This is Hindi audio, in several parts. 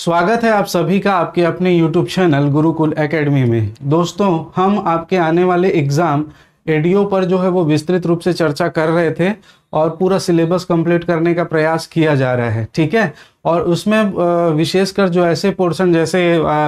स्वागत है आप सभी का आपके अपने YouTube चैनल गुरुकुल एकेडमी में। दोस्तों, हम आपके आने वाले एग्ज़ाम एडीओ पर जो है वो विस्तृत रूप से चर्चा कर रहे थे और पूरा सिलेबस कंप्लीट करने का प्रयास किया जा रहा है। ठीक है। और उसमें विशेषकर जो ऐसे पोर्शन जैसे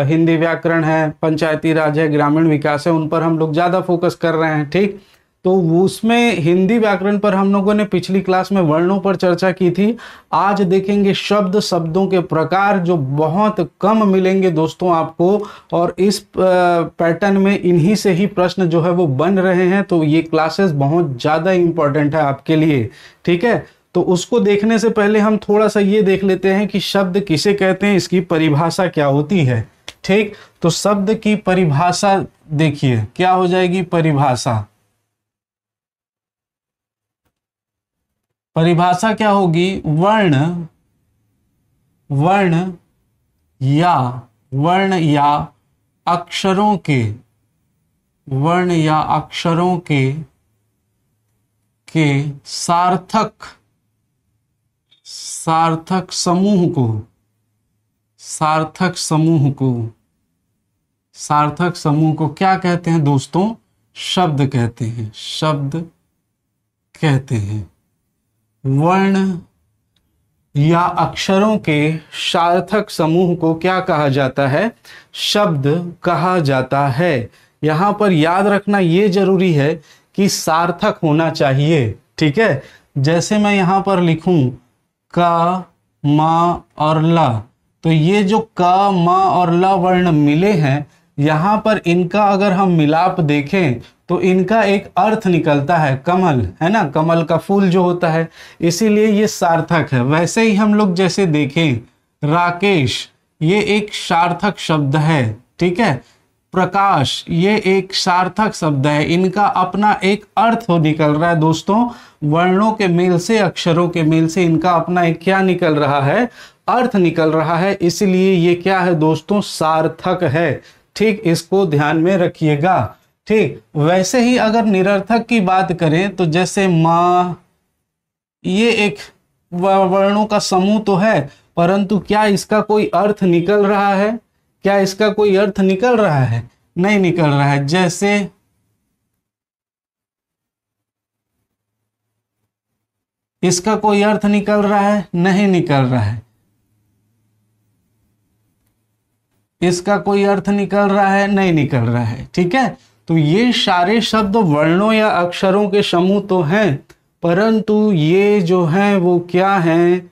हिंदी व्याकरण है, पंचायती राज है, ग्रामीण विकास है, उन पर हम लोग ज़्यादा फोकस कर रहे हैं। ठीक। तो उसमें हिंदी व्याकरण पर हम लोगों ने पिछली क्लास में वर्णों पर चर्चा की थी। आज देखेंगे शब्दों के प्रकार जो बहुत कम मिलेंगे दोस्तों आपको, और इस पैटर्न में इन्हीं से ही प्रश्न जो है वो बन रहे हैं। तो ये क्लासेस बहुत ज़्यादा इम्पोर्टेंट है आपके लिए। ठीक है। तो उसको देखने से पहले हम थोड़ा सा ये देख लेते हैं कि शब्द किसे कहते हैं, इसकी परिभाषा क्या होती है। ठीक। तो शब्द की परिभाषा देखिए क्या हो जाएगी। परिभाषा क्या होगी। वर्ण या अक्षरों के सार्थक समूह को क्या कहते हैं दोस्तों। शब्द कहते हैं। वर्ण या अक्षरों के सार्थक समूह को क्या कहा जाता है। शब्द कहा जाता है। यहाँ पर याद रखना ये जरूरी है कि सार्थक होना चाहिए। ठीक है। जैसे मैं यहाँ पर लिखूं क, म और ल, तो ये जो क, म और ल वर्ण मिले हैं, यहाँ पर इनका अगर हम मिलाप देखें तो इनका एक अर्थ निकलता है। कमल है ना, कमल का फूल जो होता है, इसीलिए ये सार्थक है। वैसे ही हम लोग जैसे देखें राकेश, ये एक सार्थक शब्द है। ठीक है। प्रकाश, ये एक सार्थक शब्द है। इनका अपना एक अर्थ हो निकल रहा है दोस्तों। वर्णों के मेल से, अक्षरों के मेल से इनका अपना एक क्या निकल रहा है, अर्थ निकल रहा है। इसलिए ये क्या है दोस्तों, सार्थक है। ठीक, इसको ध्यान में रखिएगा। ठीक। वैसे ही अगर निरर्थक की बात करें तो जैसे माँ, ये एक वर्णों का समूह तो है, परंतु क्या इसका कोई अर्थ निकल रहा है। नहीं निकल रहा है। जैसे इसका कोई अर्थ निकल रहा है, नहीं निकल रहा है। इसका कोई अर्थ निकल रहा है, नहीं निकल रहा है। ठीक है। तो ये सारे शब्द वर्णों या अक्षरों के समूह तो हैं, परंतु ये जो हैं वो क्या हैं,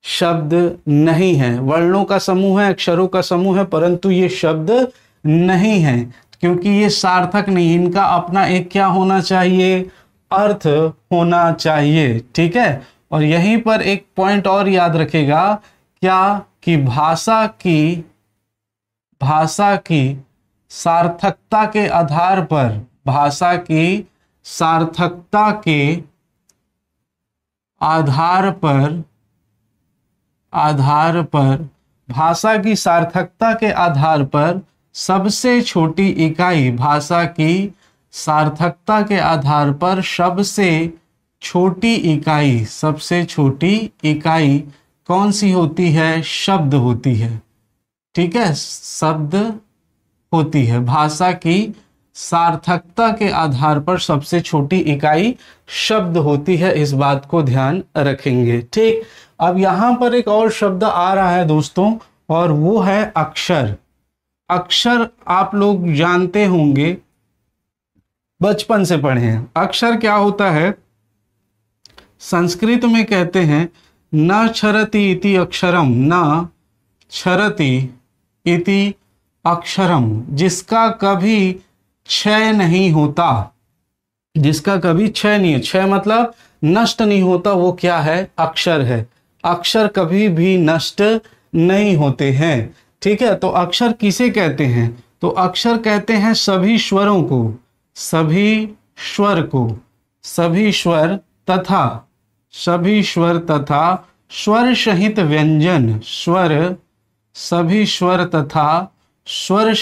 शब्द नहीं है। वर्णों का समूह है, अक्षरों का समूह है, परंतु ये शब्द नहीं है, क्योंकि ये सार्थक नहीं। इनका अपना एक क्या होना चाहिए, अर्थ होना चाहिए। ठीक है। और यहीं पर एक पॉइंट और याद रखेगा, क्या कि भाषा की सार्थकता के आधार पर, भाषा की सार्थकता के आधार पर भाषा की सार्थकता के आधार पर सबसे छोटी इकाई, भाषा की सार्थकता के आधार पर सबसे छोटी इकाई कौन सी होती है, शब्द होती है। ठीक है। शब्द होती है। भाषा की सार्थकता के आधार पर सबसे छोटी इकाई शब्द होती है। इस बात को ध्यान रखेंगे। ठीक। अब यहाँ पर एक और शब्द आ रहा है दोस्तों, और वो है अक्षर। अक्षर आप लोग जानते होंगे, बचपन से पढ़े हैं। अक्षर क्या होता है, संस्कृत में कहते हैं न क्षरति इति अक्षरम, न क्षरति इति अक्षरम, जिसका कभी क्षय नहीं होता। क्षय मतलब नष्ट नहीं होता, वो क्या है, अक्षर है। अक्षर कभी भी नष्ट नहीं होते हैं। ठीक है। तो अक्षर किसे कहते हैं, तो अक्षर कहते हैं सभी स्वरों को, सभी स्वर तथा स्वर सहित व्यंजन, सभी स्वर तथा स्वर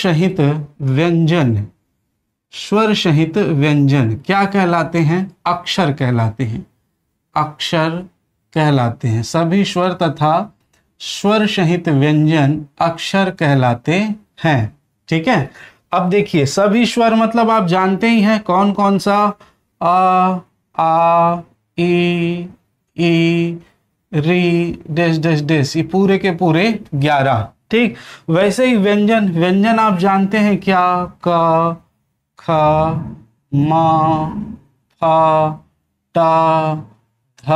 सहित व्यंजन क्या कहलाते हैं, अक्षर कहलाते हैं। सभी स्वर तथा स्वर सहित व्यंजन अक्षर कहलाते हैं। ठीक है, अब देखिए सभी स्वर मतलब आप जानते ही हैं कौन कौन सा, आ ई री डैश डैश डैश, ये पूरे के पूरे 11। ठीक, वैसे ही व्यंजन, व्यंजन आप जानते हैं क्या, क ख म फ ट ध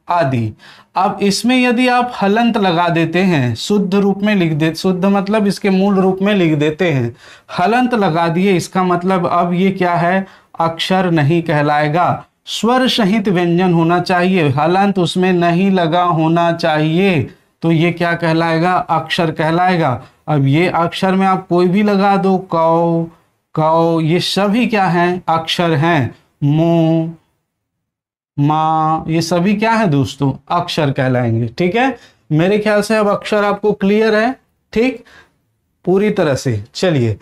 आदि। अब इसमें यदि आप हलंत लगा देते हैं, शुद्ध रूप में लिख दे, शुद्ध मतलब इसके मूल रूप में लिख देते हैं, हलंत लगा दिए, इसका मतलब अब ये क्या है, अक्षर नहीं कहलाएगा। स्वर सहित व्यंजन होना चाहिए, हलंत उसमें नहीं लगा होना चाहिए, तो ये क्या कहलाएगा, अक्षर कहलाएगा। अब ये अक्षर में आप कोई भी लगा दो, कौ कौ, ये सभी क्या हैं, अक्षर हैं। मो माँ, ये सभी क्या है दोस्तों, अक्षर कहलाएंगे। ठीक है, मेरे ख्याल से अब अक्षर आपको क्लियर है, ठीक, पूरी तरह से। चलिए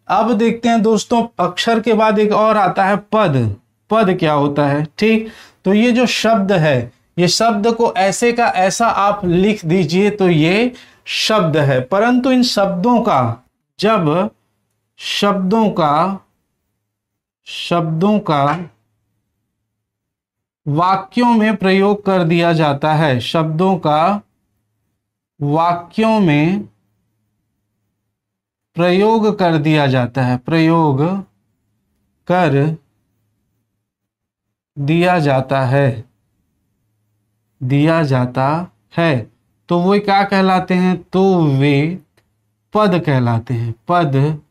अब देखते हैं दोस्तों, अक्षर के बाद एक और आता है पद। पद क्या होता है, ठीक, तो ये जो शब्द है, ये शब्द को ऐसे का ऐसा आप लिख दीजिए तो ये शब्द है, परंतु इन शब्दों का जब शब्दों का वाक्यों में प्रयोग कर दिया जाता है, शब्दों का वाक्यों में प्रयोग कर दिया जाता है, प्रयोग कर दिया जाता है, तो वो क्या कहलाते हैं, तो वे पद कहलाते हैं, पद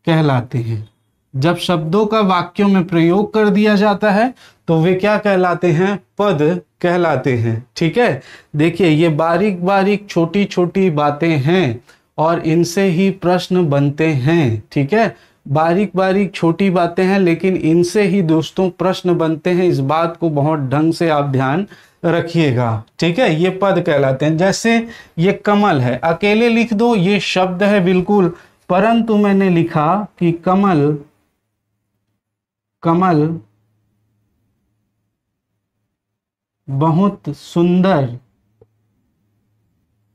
कहलाते हैं। जब शब्दों का वाक्यों में प्रयोग कर दिया जाता है तो वे क्या कहलाते हैं, पद कहलाते हैं। ठीक है, देखिए ये बारीक बारीक छोटी छोटी बातें हैं और इनसे ही प्रश्न बनते हैं। ठीक है, बारीक बारीक छोटी बातें हैं लेकिन इनसे ही दोस्तों प्रश्न बनते हैं, इस बात को बहुत ढंग से आप ध्यान रखिएगा। ठीक है, ये पद कहलाते हैं। जैसे ये कमल है, अकेले लिख दो, ये शब्द है बिल्कुल, परंतु मैंने लिखा कि कमल बहुत सुंदर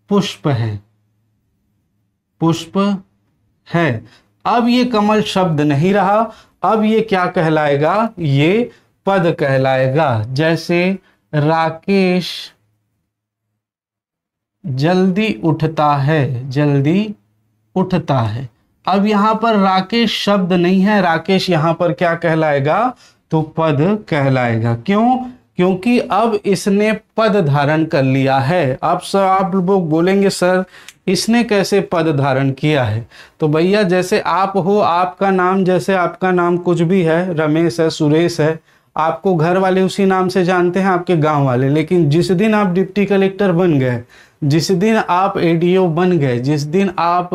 पुष्प है। अब ये कमल शब्द नहीं रहा, अब ये क्या कहलाएगा, ये पद कहलाएगा। जैसे राकेश जल्दी उठता है, अब यहां पर राकेश शब्द नहीं है, राकेश यहां पर क्या कहलाएगा, तो पद कहलाएगा। क्यों, क्योंकि अब इसने पद धारण कर लिया है। अब सर आप लोग बोलेंगे सर इसने कैसे पद धारण किया है, तो भैया जैसे आप हो, आपका नाम, जैसे आपका नाम कुछ भी है, रमेश है, सुरेश है, आपको घर वाले उसी नाम से जानते हैं, आपके गांव वाले, लेकिन जिस दिन आप डिप्टी कलेक्टर बन गए, जिस दिन आप एडीओ बन गए, जिस दिन आप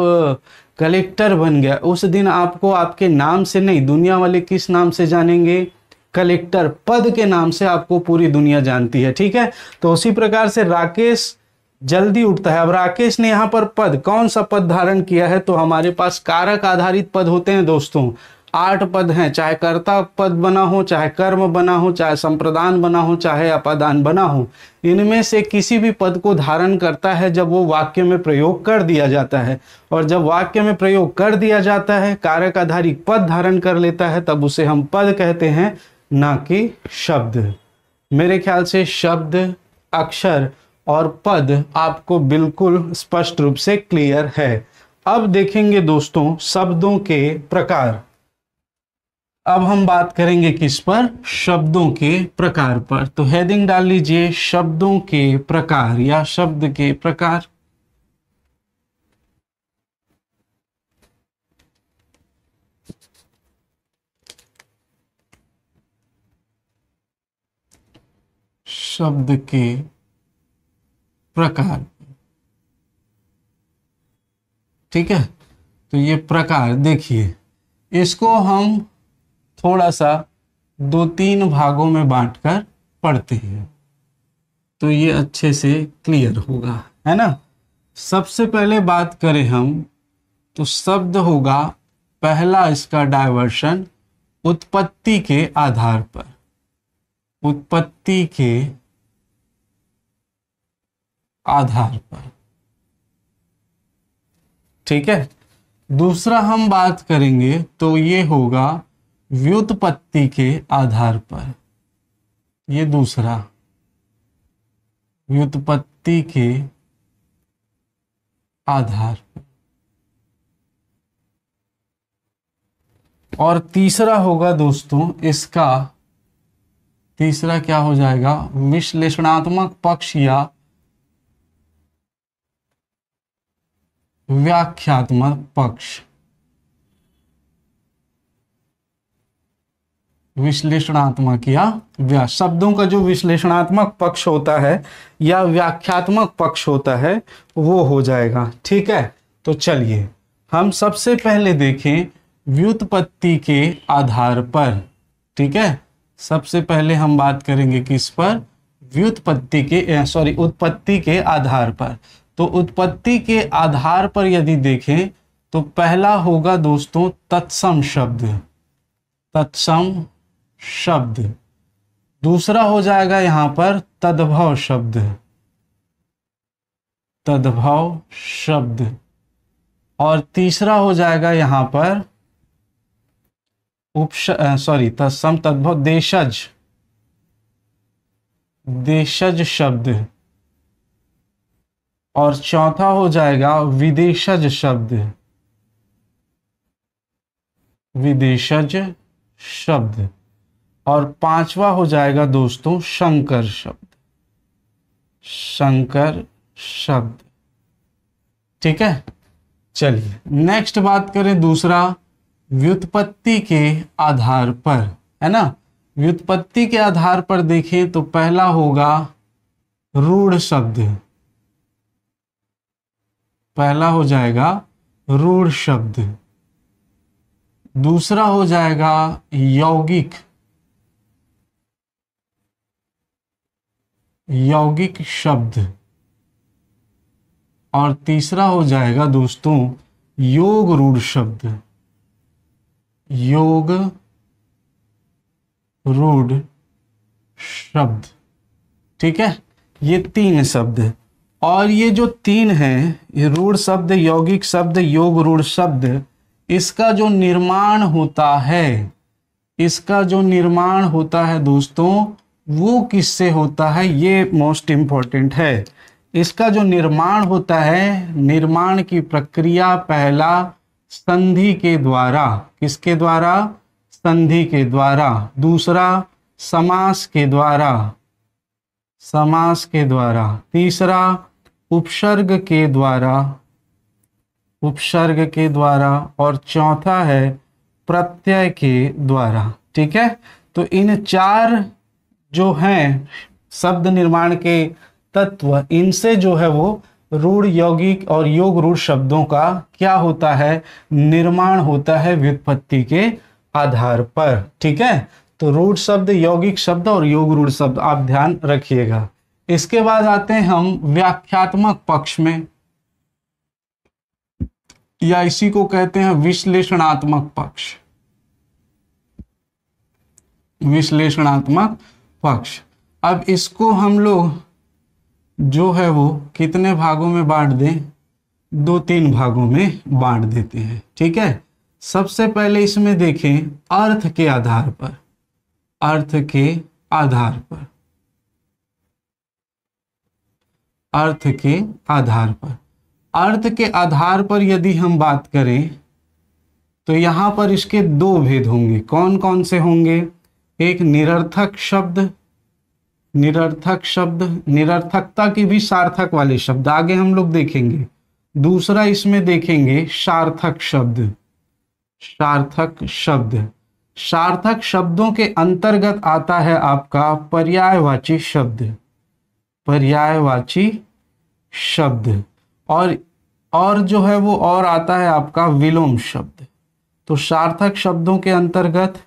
कलेक्टर बन गए, उस दिन आपको आपके नाम से नहीं, दुनिया वाले किस नाम से जानेंगे, कलेक्टर, पद के नाम से आपको पूरी दुनिया जानती है। ठीक है, तो उसी प्रकार से राकेश जल्दी उठता है। अब राकेश ने यहाँ पर पद, कौन सा पद धारण किया है, तो हमारे पास कारक आधारित पद होते हैं दोस्तों, 8 पद हैं, चाहे कर्ता पद बना हो, चाहे कर्म बना हो, चाहे संप्रदान बना हो, चाहे अपादान बना हो, इनमें से किसी भी पद को धारण करता है जब वो वाक्य में प्रयोग कर दिया जाता है। और जब वाक्य में प्रयोग कर दिया जाता है, कारक आधारित पद धारण कर लेता है, तब उसे हम पद कहते हैं, ना कि शब्द। मेरे ख्याल से शब्द, अक्षर और पद आपको बिल्कुल स्पष्ट रूप से क्लियर है। अब देखेंगे दोस्तों शब्दों के प्रकार। अब हम बात करेंगे किस पर, शब्दों के प्रकार पर। तो हेडिंग डाल लीजिए शब्दों के प्रकार या शब्द के प्रकार। शब्द के प्रकार, ठीक है, तो ये प्रकार देखिए, इसको हम थोड़ा सा 2-3 भागों में बांटकर पढ़ते हैं तो ये अच्छे से क्लियर होगा, है ना। सबसे पहले बात करें हम तो शब्द होगा, पहला इसका डायवर्शन उत्पत्ति के आधार पर, उत्पत्ति के आधार पर। ठीक है, दूसरा हम बात करेंगे तो ये होगा व्युत्पत्ति के आधार पर। ये दूसरा, व्युत्पत्ति के आधार पर। और तीसरा होगा दोस्तों इसका, तीसरा क्या हो जाएगा, विश्लेषणात्मक पक्ष या व्याख्यात्मक पक्ष। विश्लेषणात्मक या शब्दों का जो विश्लेषणात्मक पक्ष होता है या व्याख्यात्मक पक्ष होता है वो हो जाएगा। ठीक है, तो चलिए हम सबसे पहले देखें व्युत्पत्ति के आधार पर। ठीक है, सबसे पहले हम बात करेंगे किस पर, व्युत्पत्ति के उत्पत्ति के आधार पर। तो उत्पत्ति के आधार पर यदि देखें तो पहला होगा दोस्तों तत्सम शब्द, तत्सम शब्द। दूसरा हो जाएगा यहां पर तद्भव शब्द, तद्भव शब्द। और तीसरा हो जाएगा यहां पर तत्सम तद्भव देशज, देशज शब्द। और चौथा हो जाएगा विदेशज शब्द, विदेशज शब्द। और पांचवा हो जाएगा दोस्तों संकर शब्द, संकर शब्द। ठीक है, चलिए नेक्स्ट बात करें दूसरा व्युत्पत्ति के आधार पर, है ना। व्युत्पत्ति के आधार पर देखें तो पहला होगा रूढ़ शब्द, पहला हो जाएगा रूढ़ शब्द। दूसरा हो जाएगा यौगिक, यौगिक शब्द। और तीसरा हो जाएगा दोस्तों योग रूढ़ शब्द, योग रूढ़ शब्द। ठीक है, ये तीन शब्द है। और ये जो तीन हैं, ये रूढ़ शब्द, यौगिक शब्द, योग रूढ़ शब्द, इसका जो निर्माण होता है, इसका जो निर्माण होता है दोस्तों वो किससे होता है, ये मोस्ट इंपॉर्टेंट है। इसका जो निर्माण होता है, निर्माण की प्रक्रिया पहला संधि के द्वारा, किसके द्वारा, संधि के द्वारा। दूसरा समास के द्वारा, समास के द्वारा। तीसरा उपसर्ग के द्वारा, उपसर्ग के द्वारा। और चौथा है प्रत्यय के द्वारा। ठीक है, तो इन चार जो हैं शब्द निर्माण के तत्व, इनसे जो है वो रूढ़, यौगिक और योग रूढ़ शब्दों का क्या होता है, निर्माण होता है व्युत्पत्ति के आधार पर। ठीक है, तो रूढ़ शब्द, यौगिक शब्द और योग रूढ़ शब्द आप ध्यान रखिएगा। इसके बाद आते हैं हम व्याख्यात्मक पक्ष में, या इसी को कहते हैं विश्लेषणात्मक पक्ष, विश्लेषणात्मक पक्ष। अब इसको हम लोग जो है वो कितने भागों में बांट दें, 2-3 भागों में बांट देते हैं। ठीक है, सबसे पहले इसमें देखें अर्थ के आधार पर, अर्थ के आधार पर, अर्थ के आधार पर। अर्थ के आधार पर यदि हम बात करें तो यहां पर इसके दो भेद होंगे। कौन कौन से होंगे, एक निरर्थक शब्द, निरर्थक शब्द, निरर्थकता की भी सार्थक वाले शब्द आगे हम लोग देखेंगे। दूसरा इसमें देखेंगे सार्थक शब्द, सार्थक शब्द। सार्थक शब्दों के अंतर्गत आता है आपका पर्यायवाची शब्द, पर्यायवाची शब्द। और जो है वो और आता है आपका विलोम शब्द। तो सार्थक शब्दों के अंतर्गत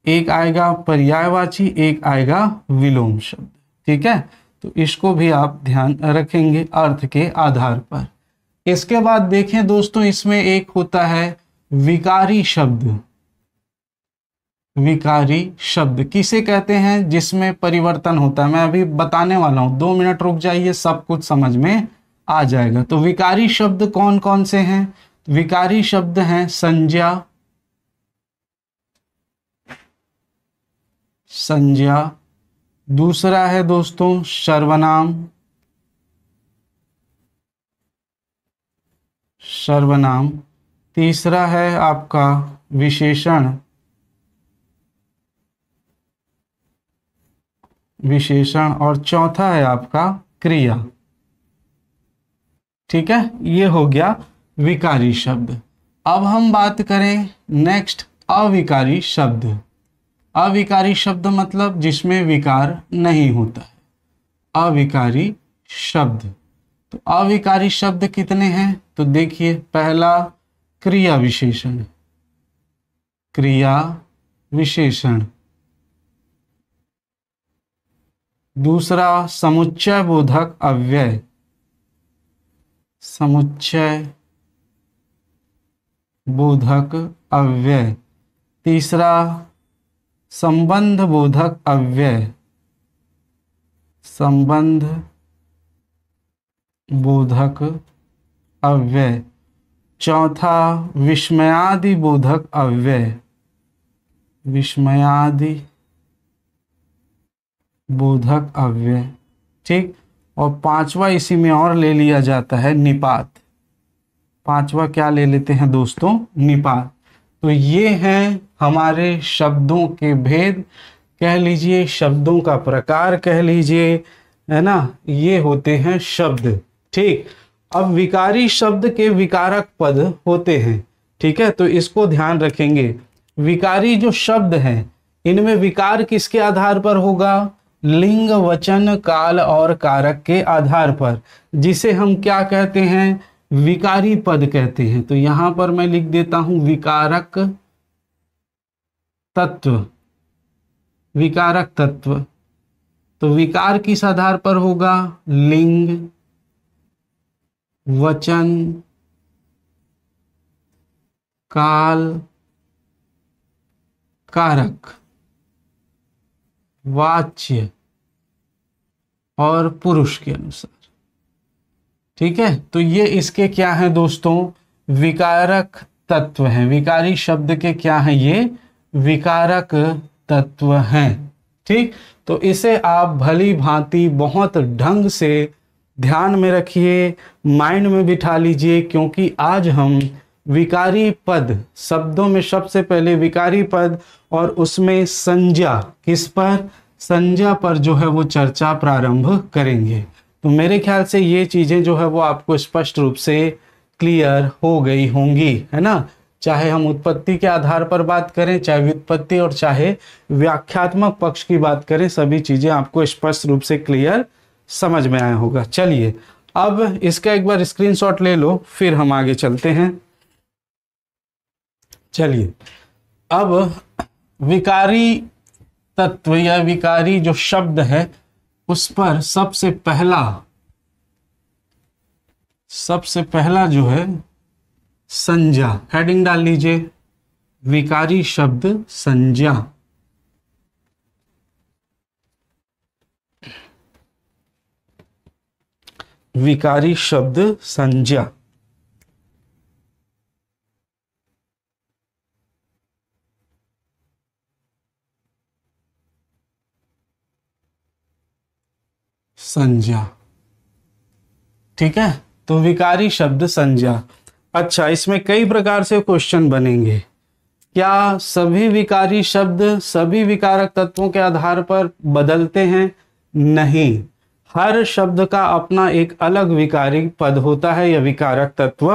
एक आएगा पर्यायवाची, एक आएगा विलोम शब्द। ठीक है, तो इसको भी आप ध्यान रखेंगे अर्थ के आधार पर। इसके बाद देखें दोस्तों, इसमें एक होता है विकारी शब्द, विकारी शब्द किसे कहते हैं? जिसमें परिवर्तन होता है। मैं अभी बताने वाला हूं, 2 मिनट रुक जाइए, सब कुछ समझ में आ जाएगा। तो विकारी शब्द कौन कौन से हैं? विकारी शब्द हैं संज्ञा, संज्ञा, दूसरा है दोस्तों सर्वनाम, सर्वनाम, तीसरा है आपका विशेषण, विशेषण, और चौथा है आपका क्रिया। ठीक है, ये हो गया विकारी शब्द। अब हम बात करें नेक्स्ट अविकारी शब्द। अविकारी शब्द मतलब जिसमें विकार नहीं होता है, अविकारी शब्द। तो अविकारी शब्द कितने हैं? तो देखिए, पहला क्रिया विशेषण, क्रिया विशेषण, दूसरा समुच्चय बोधक अव्यय, समुच्चय बोधक अव्यय, तीसरा संबंध बोधक अव्यय, संबंध बोधक अव्यय, चौथा विस्मयादि बोधक अव्यय, विस्मयादि बोधक अव्यय। ठीक, और पांचवा इसी में और ले लिया जाता है निपात। पांचवा क्या ले लेते हैं दोस्तों? निपात। तो ये हैं हमारे शब्दों के भेद, कह लीजिए शब्दों का प्रकार कह लीजिए, है ना, ये होते हैं शब्द। ठीक, अब विकारी शब्द के विकारक पद होते हैं। ठीक है, तो इसको ध्यान रखेंगे। विकारी जो शब्द हैं इनमें विकार किसके आधार पर होगा? लिंग, वचन, काल और कारक के आधार पर, जिसे हम क्या कहते हैं? विकारी पद कहते हैं। तो यहां पर मैं लिख देता हूं विकारक तत्व, विकारक तत्व। तो विकार किस आधार पर होगा? लिंग, वचन, काल, कारक, वाच्य और पुरुष के अनुसार। ठीक है, तो ये इसके क्या हैं दोस्तों? विकारक तत्व हैं। विकारी शब्द के क्या हैं? ये विकारक तत्व हैं। ठीक, तो इसे आप भली भांति बहुत ढंग से ध्यान में रखिए, माइंड में बिठा लीजिए, क्योंकि आज हम विकारी पद, शब्दों में सबसे पहले विकारी पद और उसमें संज्ञा, किस पर? संज्ञा पर जो है वो चर्चा प्रारंभ करेंगे। तो मेरे ख्याल से ये चीजें जो है वो आपको स्पष्ट रूप से क्लियर हो गई होंगी, है ना। चाहे हम उत्पत्ति के आधार पर बात करें, चाहे व्युत्पत्ति और चाहे व्याख्यात्मक पक्ष की बात करें, सभी चीजें आपको स्पष्ट रूप से क्लियर समझ में आया होगा। चलिए अब इसका एक बार स्क्रीनशॉट ले लो, फिर हम आगे चलते हैं। चलिए, अब विकारी तत्व या विकारी जो शब्द है उस पर सबसे पहला जो है संज्ञा, हेडिंग डाल लीजिए, विकारी शब्द संज्ञा। विकारी शब्द संज्ञा। संज्ञा, ठीक है। तो विकारी शब्द संज्ञा। अच्छा, इसमें कई प्रकार से क्वेश्चन बनेंगे। क्या सभी विकारी शब्द सभी विकारक तत्वों के आधार पर बदलते हैं? नहीं, हर शब्द का अपना एक अलग विकारी पद होता है या विकारक तत्व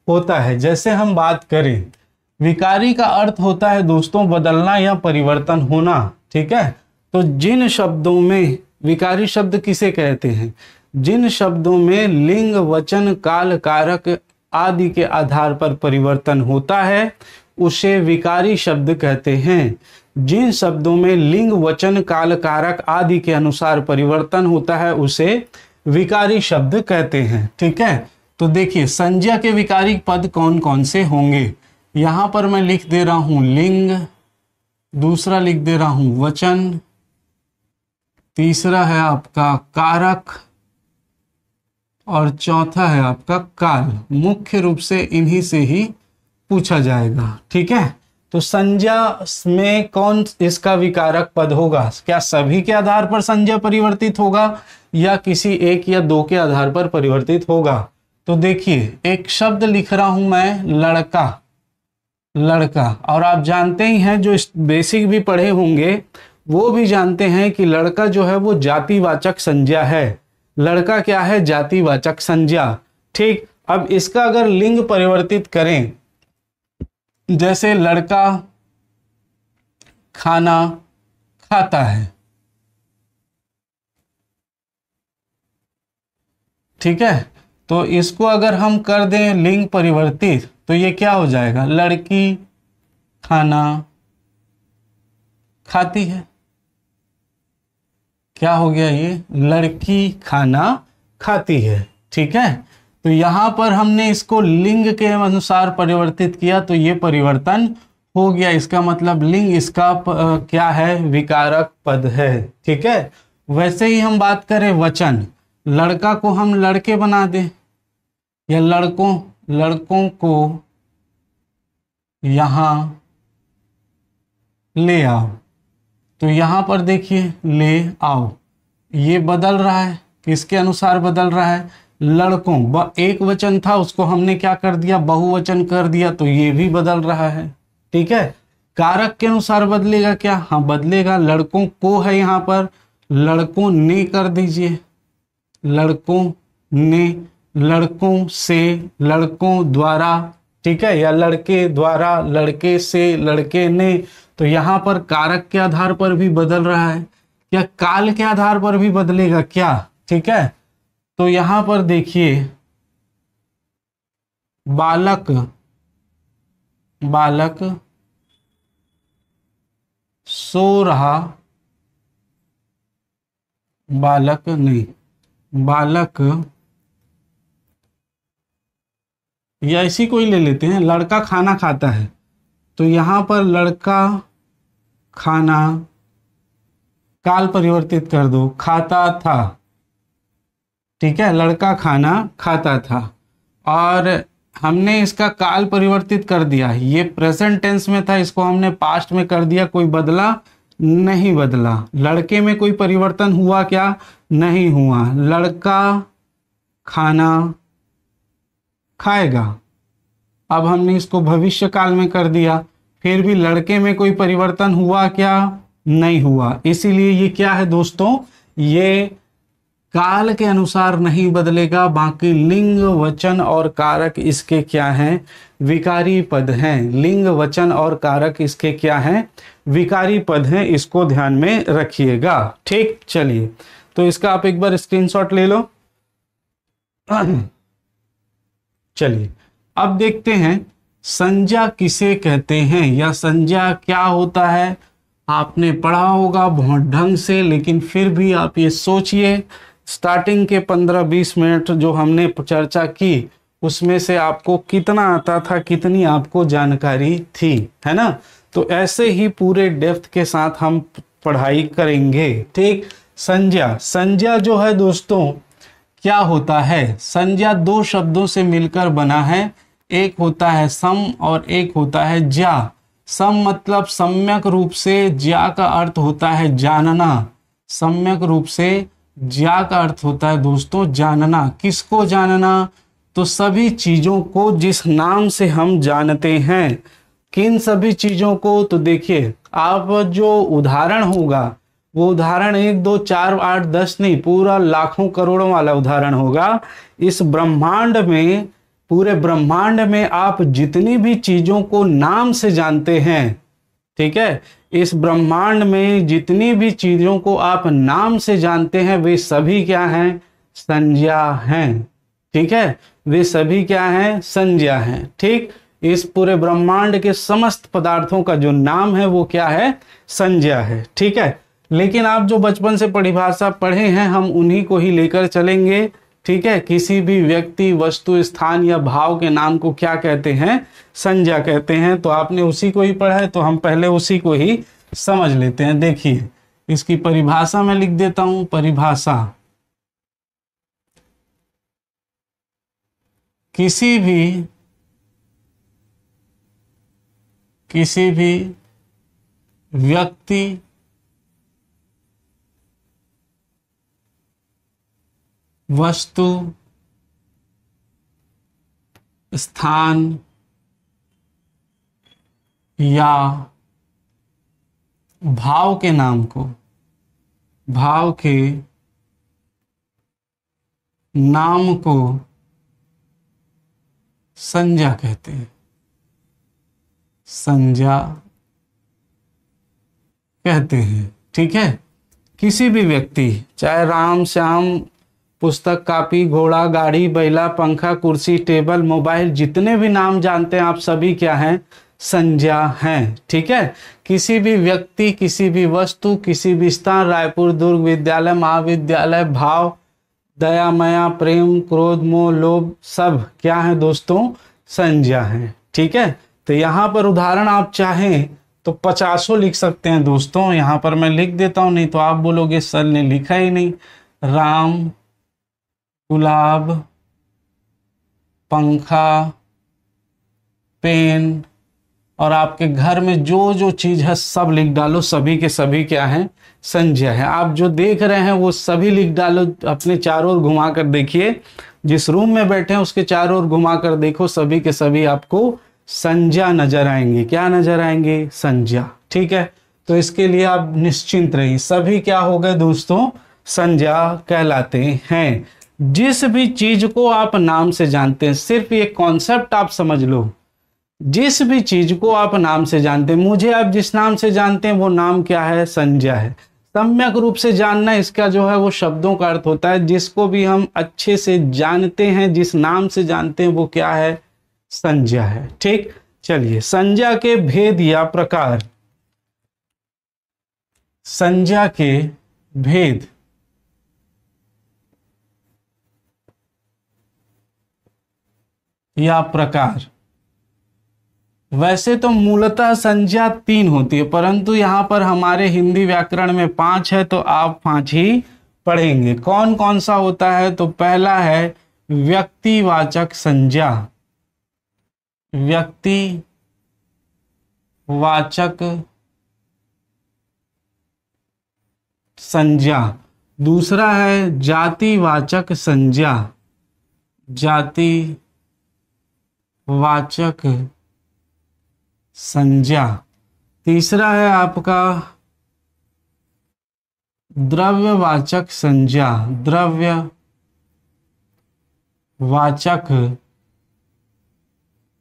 होता है। जैसे हम बात करें, विकारी का अर्थ होता है दोस्तों बदलना या परिवर्तन होना, ठीक है। तो जिन शब्दों में, विकारी शब्द किसे कहते हैं? जिन शब्दों में लिंग, वचन, काल, कारक आदि के आधार पर परिवर्तन होता है उसे विकारी शब्द कहते हैं। जिन शब्दों में लिंग, वचन, काल, कारक आदि के अनुसार परिवर्तन होता है उसे विकारी शब्द कहते हैं, ठीक है। तो देखिए, संज्ञा के विकारी पद कौन कौन से होंगे। यहां पर मैं लिख दे रहा हूं लिंग, दूसरा लिख दे रहा हूं वचन, तीसरा है आपका कारक और चौथा है आपका काल। मुख्य रूप से इन्हीं से ही पूछा जाएगा। ठीक है, तो संज्ञा में कौन इसका विकारक पद होगा? क्या सभी के आधार पर संज्ञा परिवर्तित होगा या किसी एक या दो के आधार पर परिवर्तित होगा? तो देखिए, एक शब्द लिख रहा हूं मैं लड़का, लड़का, और आप जानते ही हैं, जो बेसिक भी पढ़े होंगे वो भी जानते हैं कि लड़का जो है वो जातिवाचक संज्ञा है। लड़का क्या है? जातिवाचक संज्ञा। ठीक, अब इसका अगर लिंग परिवर्तित करें, जैसे लड़का खाना खाता है, ठीक है, तो इसको अगर हम कर दें लिंग परिवर्तित तो ये क्या हो जाएगा? लड़की खाना खाती है। क्या हो गया ये? लड़की खाना खाती है। ठीक है, तो यहां पर हमने इसको लिंग के अनुसार परिवर्तित किया तो ये परिवर्तन हो गया। इसका मतलब लिंग इसका क्या है? विकारक पद है। ठीक है, वैसे ही हम बात करें वचन, लड़का को हम लड़के बना दें या लड़कों को यहां ले आओ, तो यहां पर देखिए ले आओ, ये बदल रहा है। किसके अनुसार बदल रहा है? लड़कों, एक वचन था उसको हमने क्या कर दिया? बहुवचन कर दिया, तो ये भी बदल रहा है। ठीक है, कारक के अनुसार बदलेगा क्या? हाँ बदलेगा। लड़कों को है यहाँ पर, लड़कों ने कर दीजिए, लड़कों ने, लड़कों से, लड़कों द्वारा, ठीक है, या लड़के द्वारा, लड़के से, लड़के ने। तो यहाँ पर कारक के आधार पर भी बदल रहा है, या काल के आधार पर भी बदलेगा क्या? ठीक है, तो यहां पर देखिए बालक, बालक सो रहा, बालक नहीं, बालक, या ऐसी कोई ले लेते हैं, लड़का खाना खाता है, तो यहां पर लड़का खाना, काल परिवर्तित कर दो, खाता था। ठीक है, लड़का खाना खाता था, और हमने इसका काल परिवर्तित कर दिया। ये प्रेजेंट टेंस में था, इसको हमने पास्ट में कर दिया। कोई बदला? नहीं बदला। लड़के में कोई परिवर्तन हुआ क्या? नहीं हुआ। लड़का खाना खाएगा, अब हमने इसको भविष्य काल में कर दिया, फिर भी लड़के में कोई परिवर्तन हुआ क्या? नहीं हुआ। इसीलिए ये क्या है दोस्तों? ये काल के अनुसार नहीं बदलेगा। बाकी लिंग, वचन और कारक इसके क्या हैं? विकारी पद हैं। लिंग, वचन और कारक इसके क्या हैं? विकारी पद हैं। इसको ध्यान में रखिएगा। ठीक, चलिए, तो इसका आप एक बार स्क्रीनशॉट ले लो। चलिए, अब देखते हैं संज्ञा किसे कहते हैं, या संज्ञा क्या होता है। आपने पढ़ा होगा बहुत ढंग से, लेकिन फिर भी आप ये सोचिए, स्टार्टिंग के 15-20 मिनट जो हमने चर्चा की उसमें से आपको कितना आता था, कितनी आपको जानकारी थी, है ना? तो ऐसे ही पूरे डेप्थ के साथ हम पढ़ाई करेंगे। ठीक, संज्ञा, संज्ञा जो है दोस्तों क्या होता है? संज्ञा दो शब्दों से मिलकर बना है। एक होता है सम और एक होता है ज्या। सम मतलब सम्यक रूप से, ज्या का अर्थ होता है जानना। सम्यक रूप से, ज्या का अर्थ होता है दोस्तों जानना। किसको जानना? तो सभी चीजों को जिस नाम से हम जानते हैं। किन सभी चीजों को? तो देखिए, आप जो उदाहरण होगा वो उदाहरण 1 2 4 8 10 नहीं, पूरा लाखों करोड़ों वाला उदाहरण होगा। इस ब्रह्मांड में, पूरे ब्रह्मांड में आप जितनी भी चीजों को नाम से जानते हैं, ठीक है, इस ब्रह्मांड में जितनी भी चीजों को आप नाम से जानते हैं वे सभी क्या हैं? संज्ञा हैं। ठीक है, वे सभी क्या हैं? संज्ञा हैं। ठीक, इस पूरे ब्रह्मांड के समस्त पदार्थों का जो नाम है वो क्या है? संज्ञा है। ठीक है, लेकिन आप जो बचपन से परिभाषा पढ़े हैं हम उन्हीं को ही लेकर चलेंगे। ठीक है, किसी भी व्यक्ति, वस्तु, स्थान या भाव के नाम को क्या कहते हैं? संज्ञा कहते हैं। तो आपने उसी को ही पढ़ा है, तो हम पहले उसी को ही समझ लेते हैं। देखिए इसकी परिभाषा मैं लिख देता हूं। परिभाषा, किसी भी व्यक्ति, वस्तु, स्थान या भाव के नाम को, भाव के नाम को संज्ञा कहते हैं। संज्ञा कहते हैं। ठीक है, किसी भी व्यक्ति, चाहे राम श्याम, पुस्तक, कापी, घोड़ा, गाड़ी, बैला, पंखा, कुर्सी, टेबल, मोबाइल, जितने भी नाम जानते हैं आप सभी क्या हैं? संज्ञा हैं। ठीक है, किसी भी व्यक्ति, किसी भी वस्तु, किसी भी स्थान, रायपुर, दुर्ग, विद्यालय, महाविद्यालय, भाव, दया, माया, प्रेम, क्रोध, मोह, लोभ, सब क्या है दोस्तों? संज्ञा है। ठीक है, तो यहाँ पर उदाहरण आप चाहें तो 50 लिख सकते हैं दोस्तों। यहाँ पर मैं लिख देता हूँ, नहीं तो आप बोलोगे सर ने लिखा ही नहीं। राम, गुलाब, पंखा, पेन, और आपके घर में जो जो चीज है सब लिख डालो। सभी के सभी क्या है? संज्ञा है। आप जो देख रहे हैं वो सभी लिख डालो। अपने चारों ओर घुमा कर देखिए, जिस रूम में बैठे हैं उसके चारों ओर घुमा कर देखो, सभी के सभी आपको संज्ञा नजर आएंगे। क्या नजर आएंगे? संज्ञा। ठीक है, तो इसके लिए आप निश्चिंत रहिए, सभी क्या हो गए दोस्तों? संज्ञा कहलाते हैं। जिस भी चीज को आप नाम से जानते हैं, सिर्फ ये कॉन्सेप्ट आप समझ लो, जिस भी चीज को आप नाम से जानते हैं, मुझे आप जिस नाम से जानते हैं वो नाम क्या है? संज्ञा है। सम्यक रूप से जानना, इसका जो है वो शब्दों का अर्थ होता है। जिसको भी हम अच्छे से जानते हैं, जिस नाम से जानते हैं वो क्या है? संज्ञा है। ठीक, चलिए संज्ञा के भेद या प्रकार। संज्ञा के भेद या प्रकार। वैसे तो मूलतः संज्ञा 3 होती है, परंतु यहां पर हमारे हिंदी व्याकरण में 5 है, तो आप 5 ही पढ़ेंगे। कौन कौन सा होता है? तो पहला है व्यक्तिवाचक संज्ञा, व्यक्तिवाचक संज्ञा। दूसरा है जातिवाचक संज्ञा, जातिवाचक संज्ञा। तीसरा है आपका द्रव्यवाचक संज्ञा, द्रव्यवाचक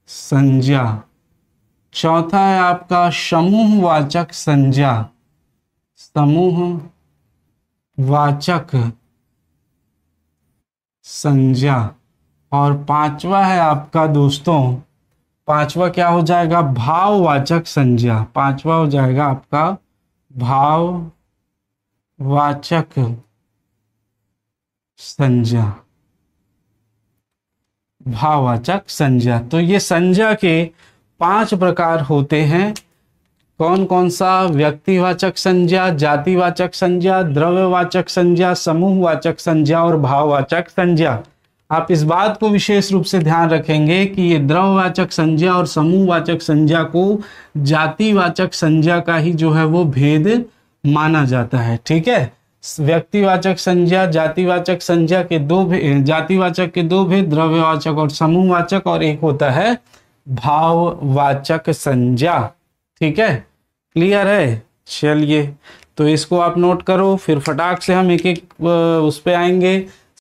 संज्ञा। चौथा है आपका समूहवाचक संज्ञा, समूहवाचक संज्ञा। और पांचवा है आपका दोस्तों, पांचवा क्या हो जाएगा? भाववाचक संज्ञा। पांचवा हो जाएगा आपका भाववाचक संज्ञा, भाववाचक संज्ञा। तो ये संज्ञा के 5 प्रकार होते हैं। कौन कौन सा? व्यक्तिवाचक संज्ञा, जातिवाचक संज्ञा, द्रव्यवाचक संज्ञा, समूहवाचक संज्ञा और भाववाचक संज्ञा। आप इस बात को विशेष रूप से ध्यान रखेंगे कि ये द्रव्यवाचक संज्ञा और समूहवाचक संज्ञा को जातिवाचक संज्ञा का ही जो है वो भेद माना जाता है। ठीक है, व्यक्तिवाचक संज्ञा, जातिवाचक संज्ञा के जातिवाचक के 2 भेद, द्रव्यवाचक और समूहवाचक, और एक होता है भाववाचक संज्ञा। ठीक है, क्लियर है? चलिए तो इसको आप नोट करो, फिर फटाक से हम एक एक उस पे आएंगे।